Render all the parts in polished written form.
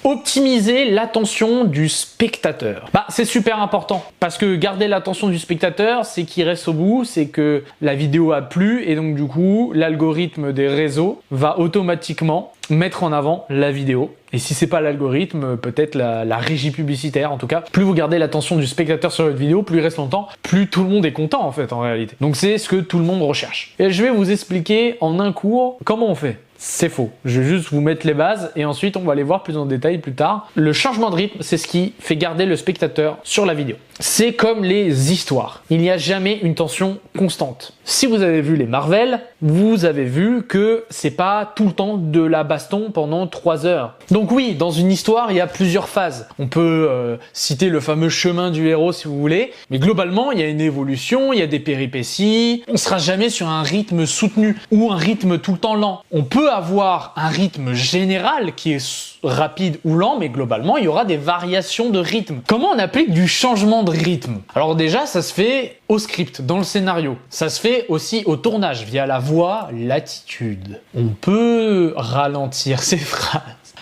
Optimiser l'attention du spectateur. C'est super important parce que garder l'attention du spectateur, c'est qu'il reste au bout, c'est que la vidéo a plu et donc du coup, l'algorithme des réseaux va automatiquement mettre en avant la vidéo. Et si c'est pas l'algorithme, peut-être la régie publicitaire. En tout cas, plus vous gardez l'attention du spectateur sur votre vidéo, plus il reste longtemps, plus tout le monde est content en fait en réalité. Donc c'est ce que tout le monde recherche. Et je vais vous expliquer en un cours comment on fait. C'est faux. Je vais juste vous mettre les bases et ensuite on va les voir plus en détail plus tard. Le changement de rythme, c'est ce qui fait garder le spectateur sur la vidéo. C'est comme les histoires. Il n'y a jamais une tension constante. Si vous avez vu les Marvel, vous avez vu que c'est pas tout le temps de la baston pendant 3 heures. Donc oui, dans une histoire, il y a plusieurs phases. On peut citer le fameux chemin du héros si vous voulez, mais globalement, il y a une évolution, il y a des péripéties. On sera jamais sur un rythme soutenu ou un rythme tout le temps lent. On peut avoir un rythme général qui est rapide ou lent, mais globalement, il y aura des variations de rythme. Comment on applique du changement de rythme? Alors déjà, ça se fait au script, dans le scénario. Ça se fait aussi au tournage, via la voix, l'attitude. On peut ralentir ses phrases.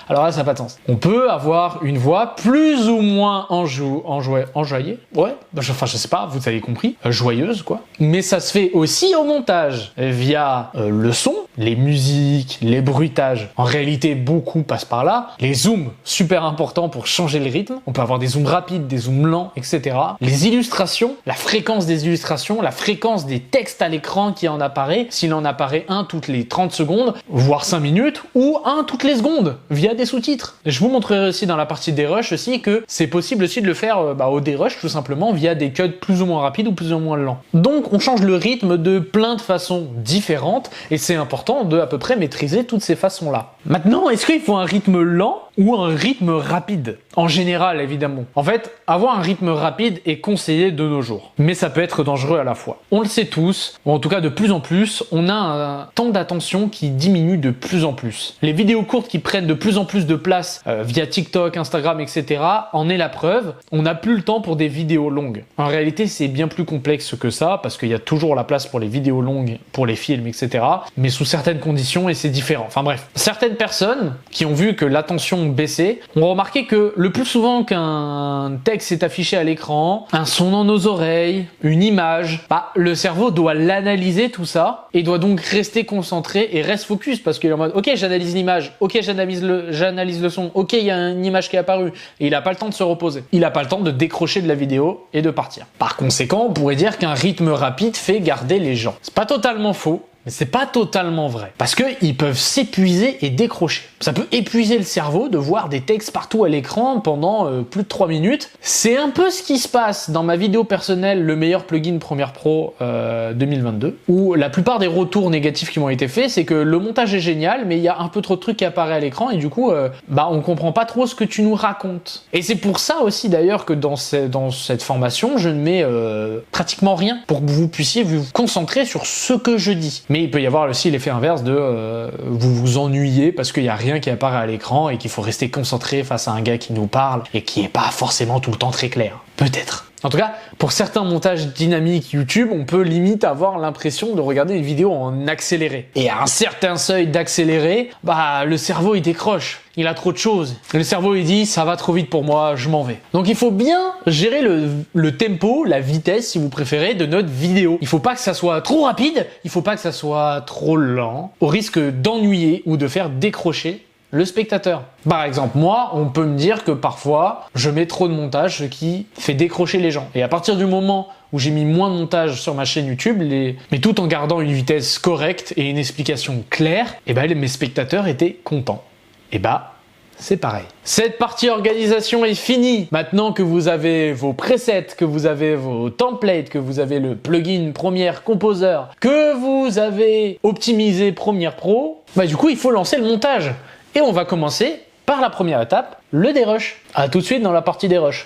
Alors là, ça n'a pas de sens. On peut avoir une voix plus ou moins enjoyée. Ouais, je sais pas, vous avez compris. Joyeuse, quoi. Mais ça se fait aussi au montage, via le son, les musiques, les bruitages. En réalité, beaucoup passent par là. Les zooms, super important pour changer le rythme. On peut avoir des zooms rapides, des zooms lents, etc. Les illustrations, la fréquence des illustrations, la fréquence des textes à l'écran qui en apparaît. S'il en apparaît un toutes les 30 secondes, voire 5 minutes, ou un toutes les secondes, via des sous-titres. Je vous montrerai aussi dans la partie dérush aussi que c'est possible aussi de le faire au dérush tout simplement via des cuts plus ou moins rapides ou plus ou moins lents. Donc on change le rythme de plein de façons différentes et c'est important de à peu près maîtriser toutes ces façons-là. Maintenant, est-ce qu'il faut un rythme lent ou un rythme rapide? En général, évidemment. En fait, avoir un rythme rapide est conseillé de nos jours. Mais ça peut être dangereux à la fois. On le sait tous, ou en tout cas de plus en plus, on a un temps d'attention qui diminue de plus en plus. Les vidéos courtes qui prennent de plus en plus de place via TikTok, Instagram, etc. en est la preuve. On n'a plus le temps pour des vidéos longues. En réalité, c'est bien plus complexe que ça, parce qu'il y a toujours la place pour les vidéos longues, pour les films, etc. Mais sous certaines conditions, et c'est différent. Enfin bref. Certaines personnes qui ont vu que l'attention baissait ont remarqué que le plus souvent qu'un texte est affiché à l'écran, un son dans nos oreilles, une image, le cerveau doit l'analyser tout ça et doit donc rester concentré et reste focus parce qu'il est en mode ok, j'analyse l'image, ok, j'analyse le son, ok, il y a une image qui est apparue et il n'a pas le temps de se reposer. Il n'a pas le temps de décrocher de la vidéo et de partir. Par conséquent, on pourrait dire qu'un rythme rapide fait garder les gens. C'est pas totalement faux. Mais c'est pas totalement vrai. Parce qu'ils peuvent s'épuiser et décrocher. Ça peut épuiser le cerveau de voir des textes partout à l'écran pendant plus de 3 minutes. C'est un peu ce qui se passe dans ma vidéo personnelle, le meilleur plugin Premiere Pro 2022, où la plupart des retours négatifs qui m'ont été faits, c'est que le montage est génial, mais il y a un peu trop de trucs qui apparaissent à l'écran et du coup, on comprend pas trop ce que tu nous racontes. Et c'est pour ça aussi d'ailleurs que dans cette formation, je ne mets pratiquement rien pour que vous puissiez vous concentrer sur ce que je dis. Mais il peut y avoir aussi l'effet inverse de vous vous ennuyez parce qu'il n'y a rien qui apparaît à l'écran et qu'il faut rester concentré face à un gars qui nous parle et qui n'est pas forcément tout le temps très clair. Peut-être. En tout cas, pour certains montages dynamiques YouTube, on peut limite avoir l'impression de regarder une vidéo en accéléré. Et à un certain seuil d'accéléré, le cerveau il décroche. Il a trop de choses. Le cerveau il dit ça va trop vite pour moi, je m'en vais. Donc il faut bien gérer le tempo, la vitesse si vous préférez de notre vidéo. Il faut pas que ça soit trop rapide, il faut pas que ça soit trop lent, au risque d'ennuyer ou de faire décrocher le spectateur. Par exemple, moi, on peut me dire que parfois, je mets trop de montage, ce qui fait décrocher les gens. Et à partir du moment où j'ai mis moins de montage sur ma chaîne YouTube, mais tout en gardant une vitesse correcte et une explication claire, mes spectateurs étaient contents. C'est pareil. Cette partie organisation est finie. Maintenant que vous avez vos presets, que vous avez vos templates, que vous avez le plugin Premiere Composer, que vous avez optimisé Premiere Pro, du coup, il faut lancer le montage. Et on va commencer par la première étape, le dérush. À tout de suite dans la partie dérush.